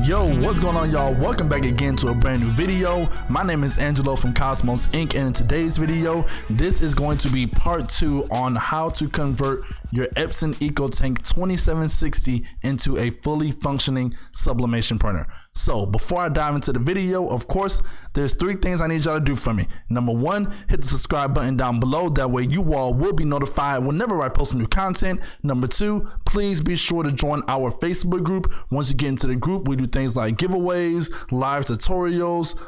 Yo, what's going on, y'all? Welcome back again to a brand new video. My name is Angelo from Cosmos Inc. and in today's video, this is going to be part 2 on how to convert your Epson EcoTank 2760 into a fully functioning sublimation printer. So before I dive into the video, of course, there's 3 things I need y'all to do for me. Number 1, hit the subscribe button down below. That way you all will be notified whenever I post new content. Number 2, please be sure to join our Facebook group. Once you get into the group, we do things like giveaways, live tutorials,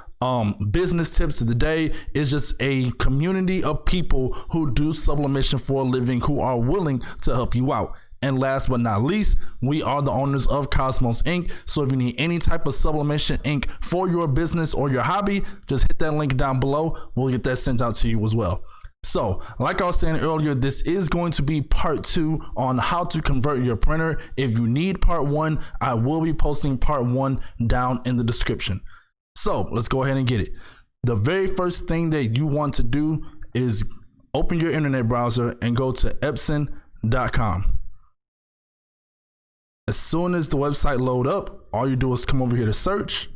business tips of the day. Is just a community of people who do sublimation for a living, who are willing to help you out. And last but not least, we are the owners of Cosmos Inc. So if you need any type of sublimation ink for your business or your hobby, just hit that link down below. We'll get that sent out to you as well. So like I was saying earlier, this is going to be part 2 on how to convert your printer. If you need part 1, I will be posting part 1 down in the description. So let's go ahead and get it. The very first thing that you want to do is open your internet browser and go to Epson.com. As soon as the website load up, all you do is come over here to search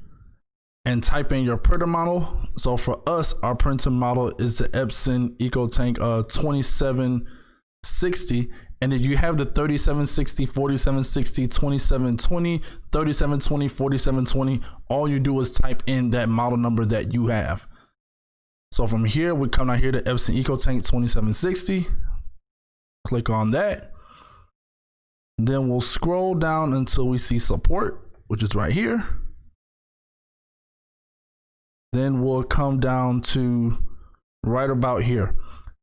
and type in your printer model. So for us, our printer model is the Epson EcoTank 2760. And if you have the 3760, 4760, 2720, 3720, 4720, all you do is type in that model number that you have. So from here, we come down here to Epson EcoTank 2760. Click on that. Then we'll scroll down until we see support, which is right here. Then we'll come down to right about here.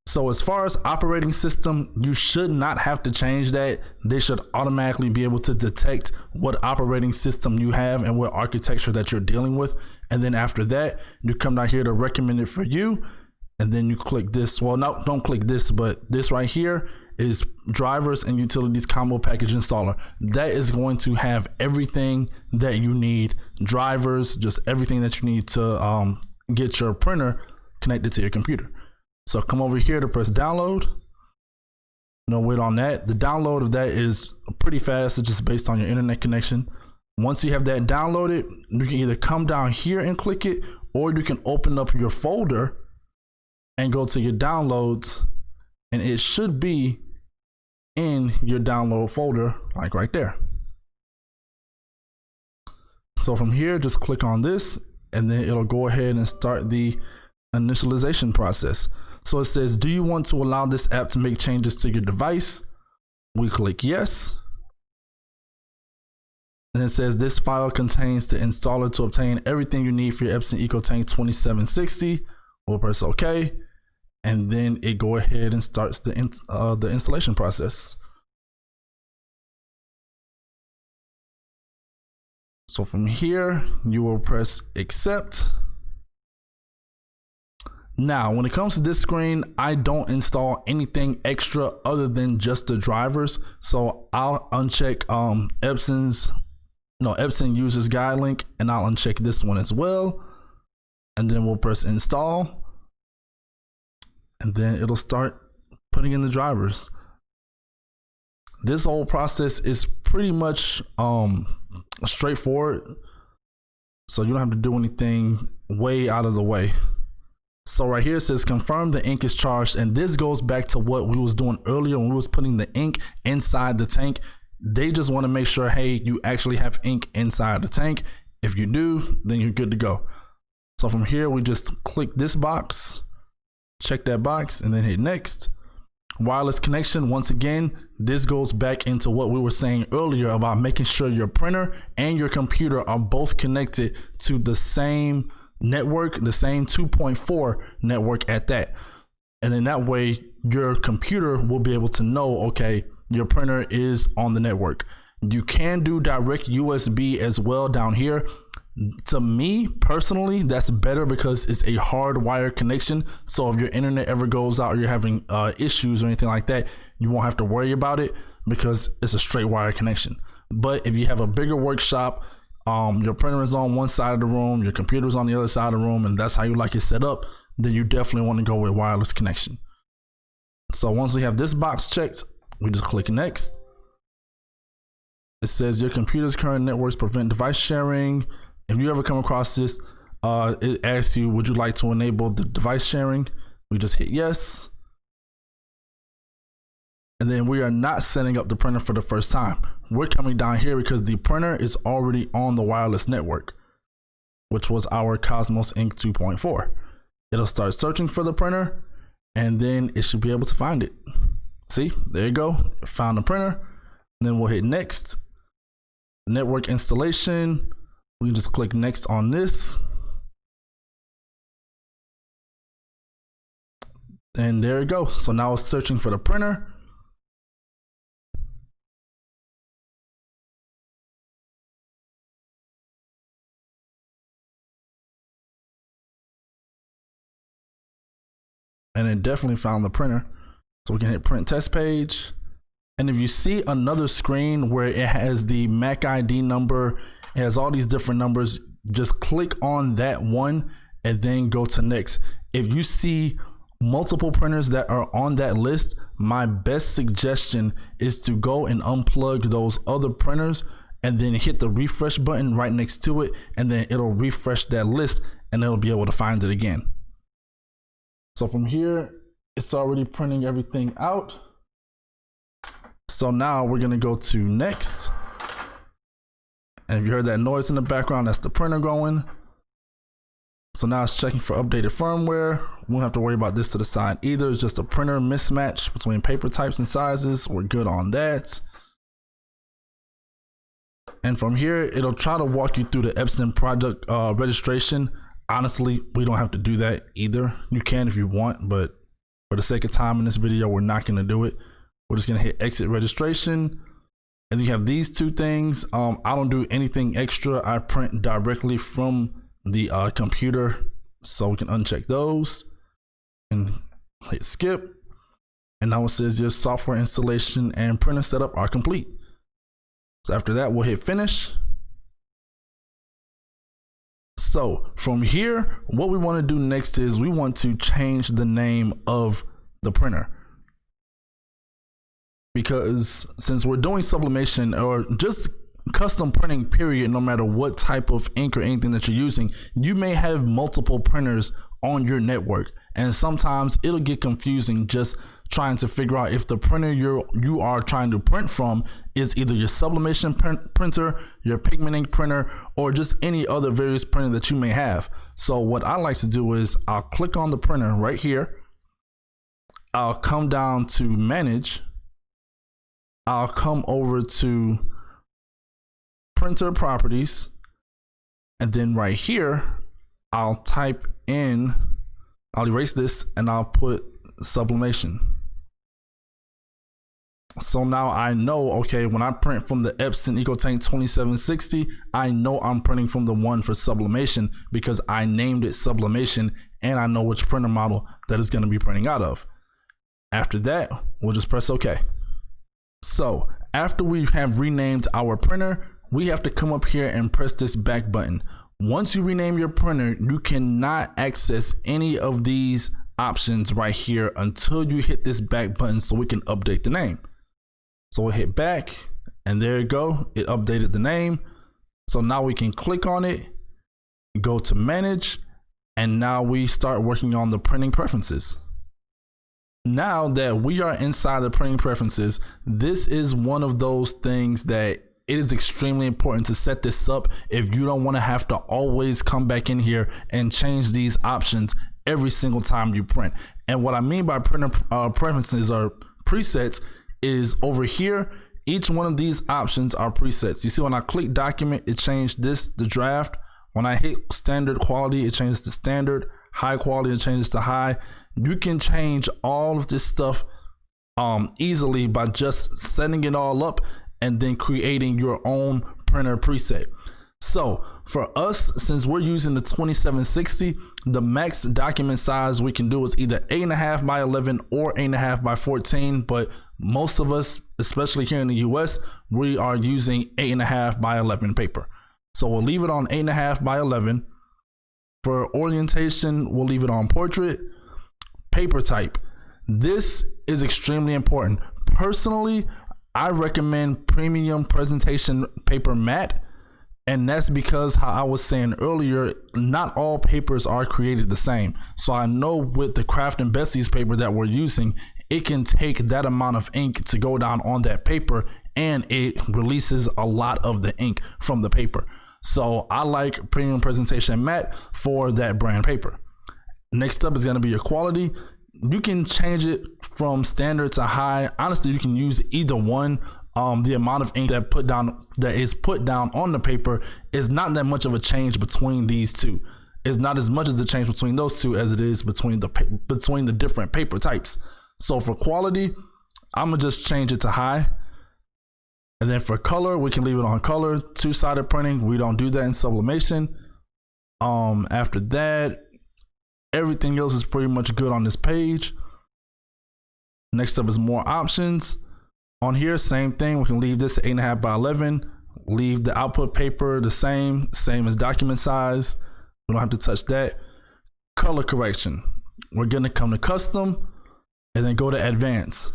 So as far as operating system, you should not have to change that. They should automatically be able to detect what operating system you have and what architecture that you're dealing with. And then after that, you come down here to recommend it for you. And then you click this. Well, no, don't click this, but this right here is drivers and utilities combo package installer. That is going to have everything that you need, drivers, just everything that you need to get your printer connected to your computer. So come over here to press download. No wait on that. The download of that is pretty fast. It's just based on your internet connection. Once you have that downloaded, you can either come down here and click it, or you can open up your folder and go to your downloads, and it should be in your download folder, like right there. So from here, just click on this, and then it'll go ahead and start the initialization process. So it says, do you want to allow this app to make changes to your device? We click yes. And it says this file contains the installer to obtain everything you need for your Epson EcoTank 2760. We'll press OK. And then it go ahead and starts the installation process. So from here, you will press accept. Now, when it comes to this screen, I don't install anything extra other than just the drivers. So I'll uncheck Epson users guide link, and I'll uncheck this one as well. And then we'll press install. And then it'll start putting in the drivers. This whole process is pretty much straightforward, so you don't have to do anything way out of the way. So right here it says confirm the ink is charged, and this goes back to what we was doing earlier when we was putting the ink inside the tank. They just want to make sure, hey, you actually have ink inside the tank. If you do, then you're good to go. So from here, we just click this box, check that box, and then hit next. Wireless connection. Once again, this goes back into what we were saying earlier about making sure your printer and your computer are both connected to the same network, the same 2.4 network at that. And then that way your computer will be able to know, okay, your printer is on the network. You can do direct USB as well down here. To me personally, that's better because it's a hardwired connection. So if your internet ever goes out or you're having issues or anything like that, you won't have to worry about it because it's a straight wire connection. But if you have a bigger workshop, your printer is on one side of the room, your computer is on the other side of the room, and that's how you like it set up, then you definitely want to go with wireless connection. So once we have this box checked, we just click next. It says your computer's current networks prevent device sharing. If you ever come across this, it asks you, would you like to enable the device sharing? We just hit yes. And then we are not setting up the printer for the first time. We're coming down here because the printer is already on the wireless network, which was our Cosmos Ink 2.4. It'll start searching for the printer and then it should be able to find it. See, there you go. It found the printer. And then we'll hit next. Network installation. We can just click next on this. And there you go. So now it's searching for the printer. And it definitely found the printer. So we can hit print test page. And if you see another screen where it has the MAC ID number, it has all these different numbers, just click on that one and then go to next. If you see multiple printers that are on that list, my best suggestion is to go and unplug those other printers and then hit the refresh button right next to it, and then it'll refresh that list and it'll be able to find it again. So from here, it's already printing everything out. So now we're gonna go to next. And if you heard that noise in the background, that's the printer going. So now it's checking for updated firmware. We won't have to worry about this to the side either. It's just a printer mismatch between paper types and sizes. We're good on that. And from here, it'll try to walk you through the Epson product registration. Honestly, we don't have to do that either. You can if you want, but for the sake of time in this video, we're not gonna do it. We're just gonna hit exit registration. And you have these two things. I don't do anything extra. I print directly from the computer, so we can uncheck those and hit skip. And now it says your software installation and printer setup are complete. So after that, we'll hit finish. So from here, what we want to do next is we want to change the name of the printer. Because since we're doing sublimation or just custom printing period, no matter what type of ink or anything that you're using, you may have multiple printers on your network. And sometimes it'll get confusing just trying to figure out if the printer you are trying to print from is either your sublimation printer, your pigment ink printer, or just any other various printer that you may have. So what I like to do is I'll click on the printer right here. I'll come down to manage. I'll come over to printer properties. And then right here, I'll type in, I'll erase this and I'll put sublimation. So now I know, okay, when I print from the Epson EcoTank 2760, I know I'm printing from the one for sublimation because I named it sublimation and I know which printer model that is going to be printing out of. After that, we'll just press OK. So after we have renamed our printer, we have to come up here and press this back button. Once you rename your printer, you cannot access any of these options right here until you hit this back button so we can update the name. So we'll hit back and there you go. It updated the name. So now we can click on it, go to manage, and now we start working on the printing preferences. Now that we are inside the printing preferences, this is one of those things that it is extremely important to set this up if you don't want to have to always come back in here and change these options every single time you print. And what I mean by printer preferences or presets is over here, each one of these options are presets. You see when I click document, it changed this to draft. When I hit standard quality, it changes to standard. High quality, it changes to high. You can change all of this stuff easily by just setting it all up and then creating your own printer preset. So for us, since we're using the 2760, the max document size we can do is either 8.5 by 11 or 8.5 by 14. But most of us, especially here in the US, we are using 8.5 by 11 paper. So we'll leave it on 8.5 by 11. For orientation, we'll leave it on portrait. Paper type. This is extremely important. Personally, I recommend Premium Presentation Paper Matte. And that's because, how I was saying earlier, not all papers are created the same. So I know with the Craft and Bessie's paper that we're using, it can take that amount of ink to go down on that paper, and it releases a lot of the ink from the paper. So I like Premium Presentation Matte for that brand paper. Next up is going to be your quality. You can change it from standard to high. Honestly, you can use either one. The amount of ink that is put down on the paper is not that much of a change between these two. It's not as much as a change between those two as it is between the different paper types. So for quality, I'm gonna just change it to high. And then for color, we can leave it on color. Two-sided printing, we don't do that in sublimation. After that, everything else is pretty much good on this page. Next up is more options. On here, same thing. We can leave this at 8.5 by 11. Leave the output paper the same as document size. We don't have to touch that. Color correction. We're gonna come to custom and then go to advanced.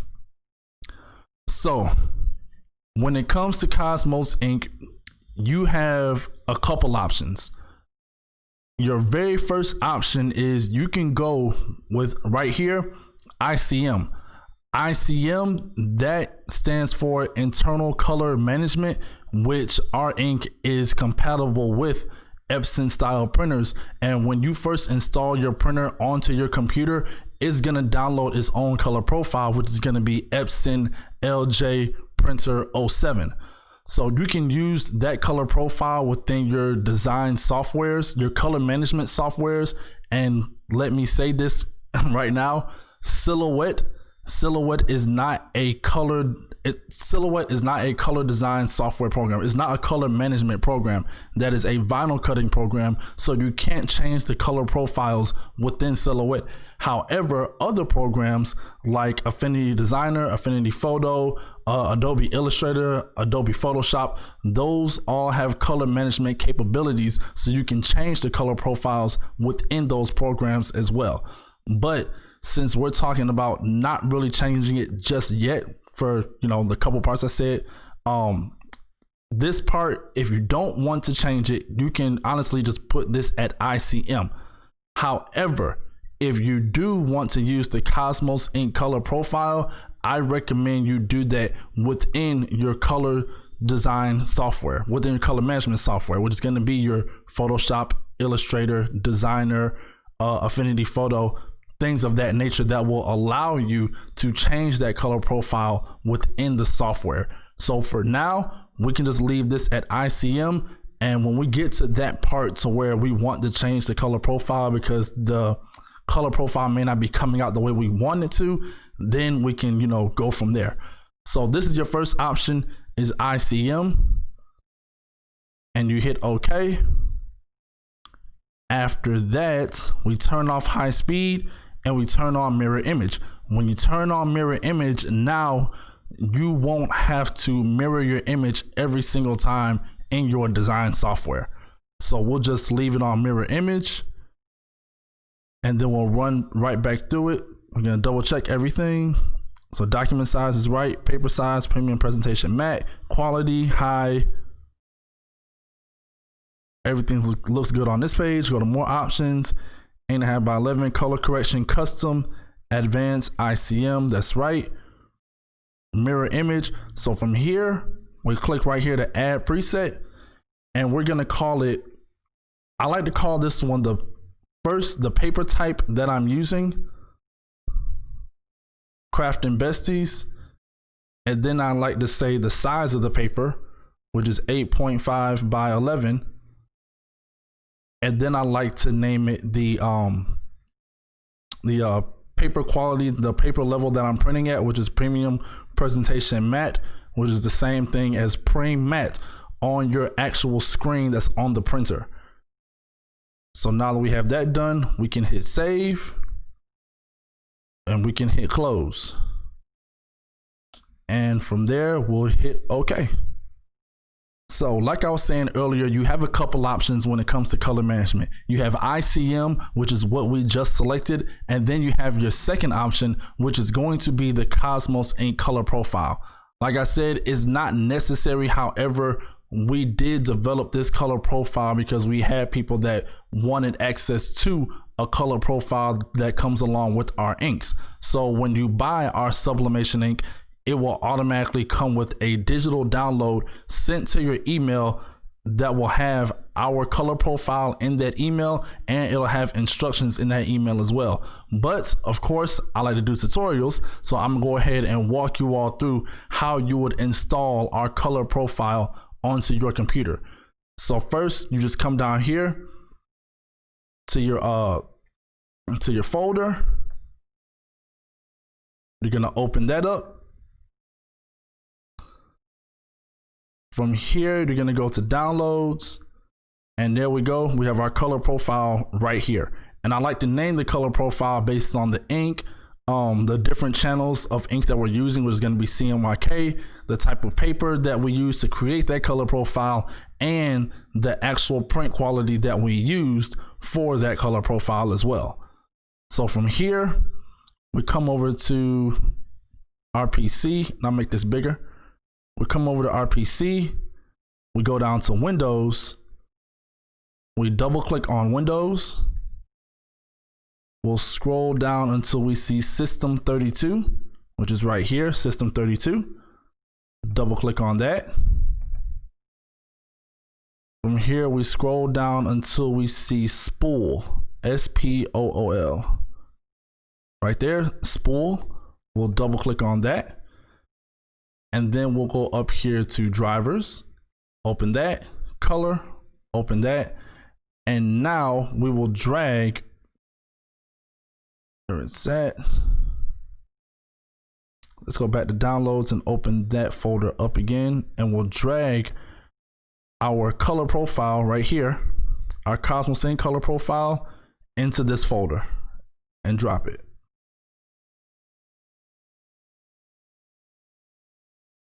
So when it comes to Cosmos ink, you have a couple options. Your very first option is you can go with right here, ICM. ICM, that stands for Internal Color Management, which our ink is compatible with Epson style printers. And when you first install your printer onto your computer, it's going to download its own color profile, which is going to be Epson LJ Printer 07. So you can use that color profile within your design softwares, your color management softwares. And let me say this right now, Silhouette is not a color design software program. It's not a color management program. That is a vinyl cutting program, so you can't change the color profiles within Silhouette. However, other programs like Affinity Designer, Affinity Photo, Adobe Illustrator, Adobe Photoshop, those all have color management capabilities, so you can change the color profiles within those programs as well. But since we're talking about not really changing it just yet for, the couple parts I said, this part, if you don't want to change it, you can honestly just put this at ICM. However, if you do want to use the Cosmos ink color profile, I recommend you do that within your color design software, within your color management software, which is going to be your Photoshop, Illustrator, Designer, Affinity Photo, things of that nature that will allow you to change that color profile within the software. So for now, we can just leave this at ICM. And when we get to that part to where we want to change the color profile because the color profile may not be coming out the way we want it to, then we can, go from there. So this is your first option, is ICM. And you hit OK. After that, we turn off high speed and we turn on mirror image. When you turn on mirror image, now you won't have to mirror your image every single time in your design software. So we'll just leave it on mirror image and then we'll run right back through it. We're gonna double check everything. So document size is right, paper size, Premium Presentation Matte, quality, high. Everything looks good on this page. Go to more options. 8.5 by 11, color correction, custom, advanced, ICM, that's right. Mirror image. So from here, we click right here to add preset, and we're gonna call it, I like to call this one the paper type that I'm using, Craft and Besties. And then I like to say the size of the paper, which is 8.5 by 11. And then I like to name it the paper quality, the paper level that I'm printing at, which is Premium Presentation Matte, which is the same thing as Prem Matte on your actual screen that's on the printer. So now that we have that done, we can hit save and we can hit close. And from there, we'll hit OK. So like I was saying earlier, you have a couple options when it comes to color management. You have ICM, which is what we just selected. And then you have your second option, which is going to be the Cosmos ink color profile. Like I said, it's not necessary. However, we did develop this color profile because we had people that wanted access to a color profile that comes along with our inks. So when you buy our sublimation ink, it will automatically come with a digital download sent to your email that will have our color profile in that email, and it'll have instructions in that email as well. But of course, I like to do tutorials, so I'm gonna go ahead and walk you all through how you would install our color profile onto your computer. So first, you just come down here to your folder. You're gonna open that up. From here, you're gonna go to downloads, and there we go. We have our color profile right here. And I like to name the color profile based on the ink, the different channels of ink that we're using, which is gonna be CMYK, the type of paper that we use to create that color profile, and the actual print quality that we used for that color profile as well. So from here, we come over to our PC, and I'll make this bigger. We come over to our PC, we go down to Windows, we double click on Windows, we'll scroll down until we see System 32, which is right here, System 32. Double click on that. From here, we scroll down until we see Spool, S-P-O-O-L. Right there, Spool. We'll double click on that. And then we'll go up here to drivers, open that, color, open that. And now we will drag, where it's at. Let's go back to downloads and open that folder up again. And we'll drag our color profile right here, our Cosmos Ink color profile, into this folder and drop it.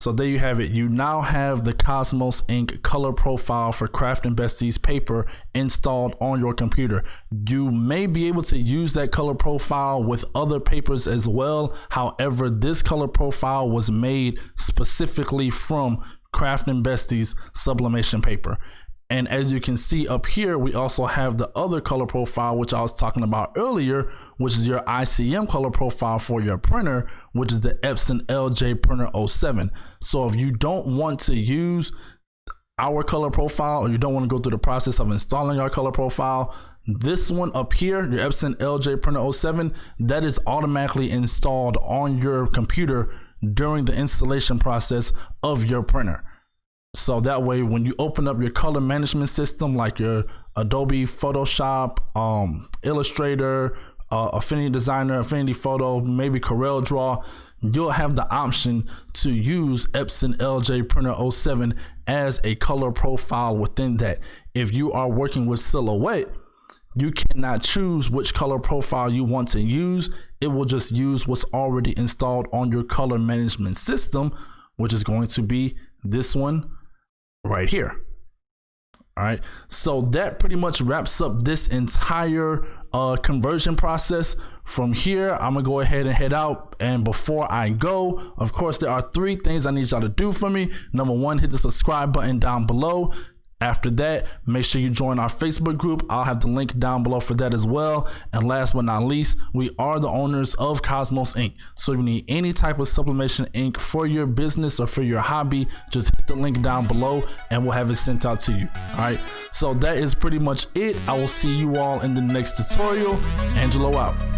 So there you have it. You now have the Cosmos Ink color profile for Craft & Bestie's paper installed on your computer. You may be able to use that color profile with other papers as well. However, this color profile was made specifically from Craft & Bestie's sublimation paper. And as you can see up here, we also have the other color profile, which I was talking about earlier, which is your ICM color profile for your printer, which is the Epson LJ Printer 07. So if you don't want to use our color profile, or you don't want to go through the process of installing our color profile, this one up here, your Epson LJ Printer 07, that is automatically installed on your computer during the installation process of your printer. So that way, when you open up your color management system, like your Adobe Photoshop, Illustrator, Affinity Designer, Affinity Photo, maybe Corel Draw, you'll have the option to use Epson LJ Printer 07 as a color profile within that. If you are working with Silhouette, you cannot choose which color profile you want to use. It will just use what's already installed on your color management system, which is going to be this one right here. All right, so that pretty much wraps up this entire conversion process. From here, I'm gonna go ahead and head out, and before I go, of course, there are 3 things I need y'all to do for me. Number 1, hit the subscribe button down below. After that, make sure you join our Facebook group. I'll have the link down below for that as well. And last but not least, we are the owners of Cosmos Ink. So if you need any type of sublimation ink for your business or for your hobby, just hit the link down below and we'll have it sent out to you. All right, so that is pretty much it. I will see you all in the next tutorial. Angelo out.